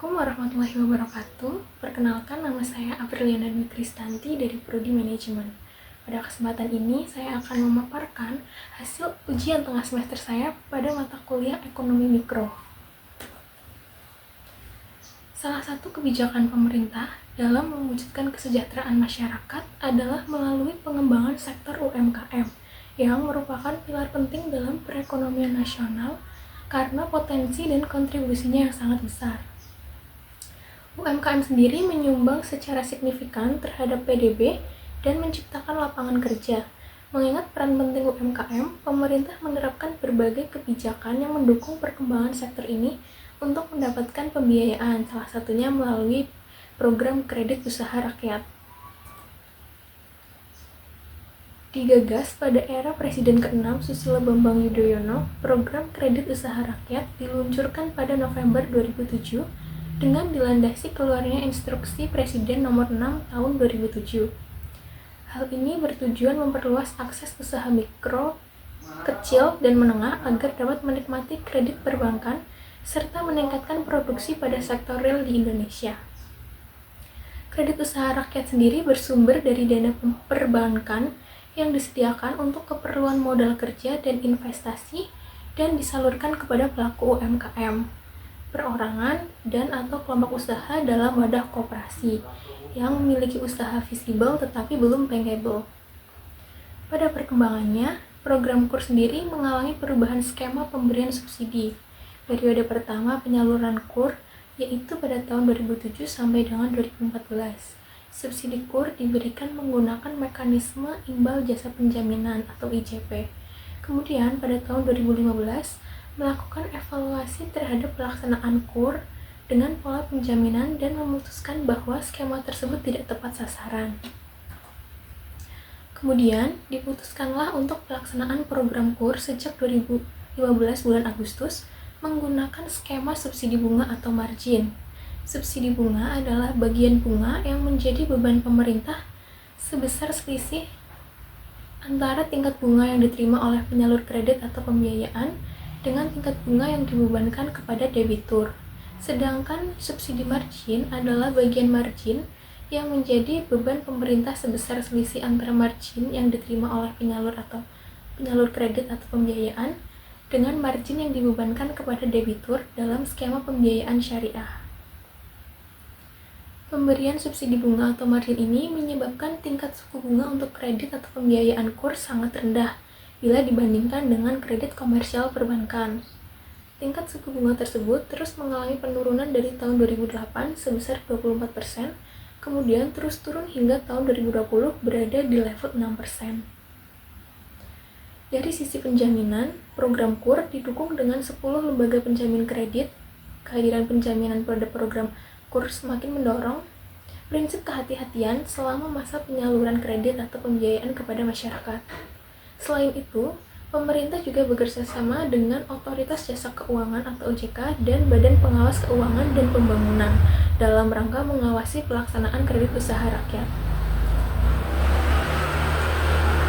Assalamualaikum warahmatullahi wabarakatuh. Perkenalkan, nama saya Apriliana Dwi Kristanti dari Prodi Manajemen. Pada kesempatan ini, saya akan memaparkan hasil ujian tengah semester saya pada mata kuliah Ekonomi Mikro. Salah satu kebijakan pemerintah dalam mewujudkan kesejahteraan masyarakat adalah melalui pengembangan sektor UMKM, yang merupakan pilar penting dalam perekonomian nasional karena potensi dan kontribusinya yang sangat besar. UMKM sendiri menyumbang secara signifikan terhadap PDB dan menciptakan lapangan kerja. Mengingat peran penting UMKM, pemerintah menerapkan berbagai kebijakan yang mendukung perkembangan sektor ini untuk mendapatkan pembiayaan, salah satunya melalui program kredit usaha rakyat. Digagas pada era Presiden ke-6 Susilo Bambang Yudhoyono, program kredit usaha rakyat diluncurkan pada November 2007 dengan dilandasi keluarnya instruksi Presiden nomor 6 tahun 2007. Hal ini bertujuan memperluas akses usaha mikro, kecil, dan menengah agar dapat menikmati kredit perbankan serta meningkatkan produksi pada sektor real di Indonesia. Kredit usaha rakyat sendiri bersumber dari dana perbankan yang disediakan untuk keperluan modal kerja dan investasi dan disalurkan kepada pelaku UMKM, perorangan, dan atau kelompok usaha dalam wadah koperasi yang memiliki usaha visible tetapi belum bankable. Pada perkembangannya, program KUR sendiri mengalami perubahan skema pemberian subsidi. Periode pertama penyaluran KUR yaitu pada tahun 2007 sampai dengan 2014. Subsidi KUR diberikan menggunakan mekanisme imbal jasa penjaminan atau IJP. Kemudian pada tahun 2015 melakukan evaluasi terhadap pelaksanaan KUR dengan pola penjaminan dan memutuskan bahwa skema tersebut tidak tepat sasaran. Kemudian diputuskanlah untuk pelaksanaan program KUR sejak 2015 bulan Agustus menggunakan skema subsidi bunga atau margin. Subsidi bunga adalah bagian bunga yang menjadi beban pemerintah sebesar selisih antara tingkat bunga yang diterima oleh penyalur kredit atau pembiayaan dengan tingkat bunga yang dibebankan kepada debitur. Sedangkan subsidi margin adalah bagian margin yang menjadi beban pemerintah sebesar selisih antara margin yang diterima oleh penyalur kredit atau pembiayaan dengan margin yang dibebankan kepada debitur dalam skema pembiayaan syariah. Pemberian subsidi bunga atau margin ini menyebabkan tingkat suku bunga untuk kredit atau pembiayaan KUR sangat rendah bila dibandingkan dengan kredit komersial perbankan. Tingkat suku bunga tersebut terus mengalami penurunan dari tahun 2008 sebesar 24%, kemudian terus turun hingga tahun 2020 berada di level 6%. Dari sisi penjaminan, program KUR didukung dengan 10 lembaga penjamin kredit. Kehadiran penjaminan pada program KUR semakin mendorong prinsip kehati-hatian selama masa penyaluran kredit atau pembiayaan kepada masyarakat. Selain itu, pemerintah juga bekerjasama dengan Otoritas Jasa Keuangan atau OJK dan Badan Pengawas Keuangan dan Pembangunan dalam rangka mengawasi pelaksanaan kredit usaha rakyat.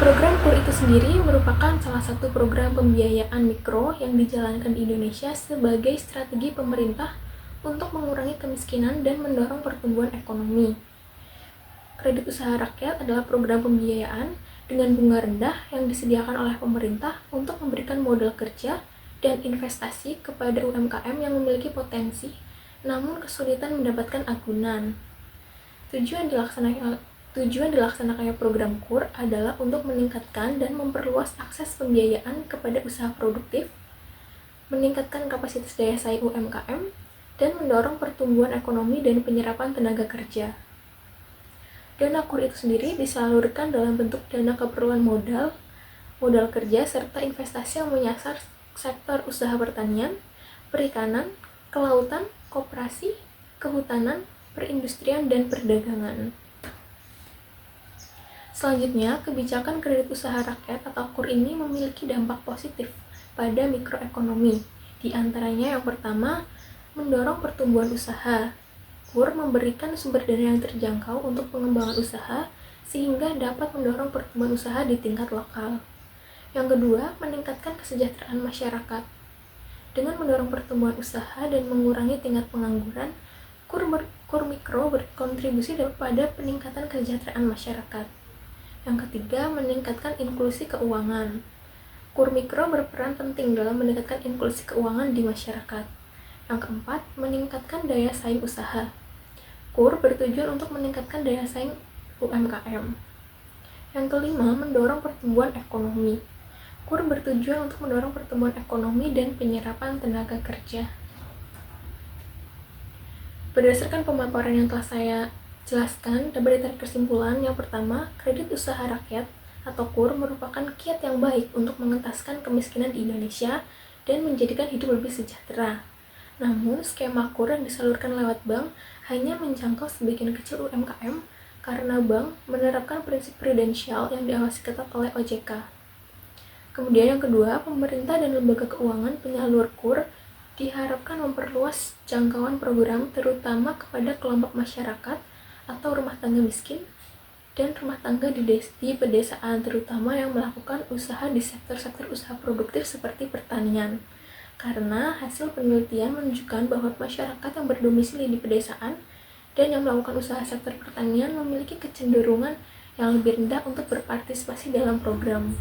Program KUR itu sendiri merupakan salah satu program pembiayaan mikro yang dijalankan di Indonesia sebagai strategi pemerintah untuk mengurangi kemiskinan dan mendorong pertumbuhan ekonomi. Kredit usaha rakyat adalah program pembiayaan dengan bunga rendah yang disediakan oleh pemerintah untuk memberikan modal kerja dan investasi kepada UMKM yang memiliki potensi namun kesulitan mendapatkan agunan. Tujuan dilaksanakannya program KUR adalah untuk meningkatkan dan memperluas akses pembiayaan kepada usaha produktif, meningkatkan kapasitas daya saing UMKM, dan mendorong pertumbuhan ekonomi dan penyerapan tenaga kerja. Dana KUR itu sendiri disalurkan dalam bentuk dana keperluan modal kerja, serta investasi yang menyasar sektor usaha pertanian, perikanan, kelautan, koperasi, kehutanan, perindustrian, dan perdagangan. Selanjutnya, kebijakan kredit usaha rakyat atau KUR ini memiliki dampak positif pada mikroekonomi. Di antaranya yang pertama, mendorong pertumbuhan usaha. KUR memberikan sumber dana yang terjangkau untuk pengembangan usaha sehingga dapat mendorong pertumbuhan usaha di tingkat lokal. Yang kedua, meningkatkan kesejahteraan masyarakat. Dengan mendorong pertumbuhan usaha dan mengurangi tingkat pengangguran, Kur mikro berkontribusi pada peningkatan kesejahteraan masyarakat. Yang ketiga, meningkatkan inklusi keuangan. Kur mikro berperan penting dalam meningkatkan inklusi keuangan di masyarakat. Yang keempat, meningkatkan daya saing usaha. Kur bertujuan untuk meningkatkan daya saing UMKM. Yang kelima, mendorong pertumbuhan ekonomi. Kur bertujuan untuk mendorong pertumbuhan ekonomi dan penyerapan tenaga kerja. Berdasarkan pemaparan yang telah saya jelaskan, dapat ditarik kesimpulan yang pertama, kredit usaha rakyat atau KUR merupakan kiat yang baik untuk mengentaskan kemiskinan di Indonesia dan menjadikan hidup lebih sejahtera. Namun, skema KUR yang disalurkan lewat bank hanya menjangkau sebagian kecil UMKM karena bank menerapkan prinsip prudensial yang diawasi ketat oleh OJK. Kemudian yang kedua, pemerintah dan lembaga keuangan penyalur KUR diharapkan memperluas jangkauan program terutama kepada kelompok masyarakat atau rumah tangga miskin dan rumah tangga di pedesaan, terutama yang melakukan usaha di sektor-sektor usaha produktif seperti pertanian. Karena hasil penelitian menunjukkan bahwa masyarakat yang berdomisili di pedesaan dan yang melakukan usaha sektor pertanian memiliki kecenderungan yang lebih rendah untuk berpartisipasi dalam program.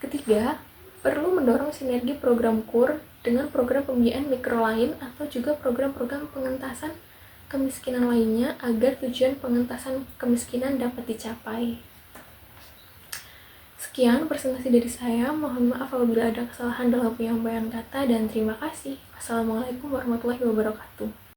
Ketiga, perlu mendorong sinergi program KUR dengan program pembiayaan mikro lain atau juga program-program pengentasan kemiskinan lainnya agar tujuan pengentasan kemiskinan dapat dicapai. Sekian presentasi dari saya. Mohon maaf apabila ada kesalahan dalam penyampaian kata dan terima kasih. Wassalamualaikum warahmatullahi wabarakatuh.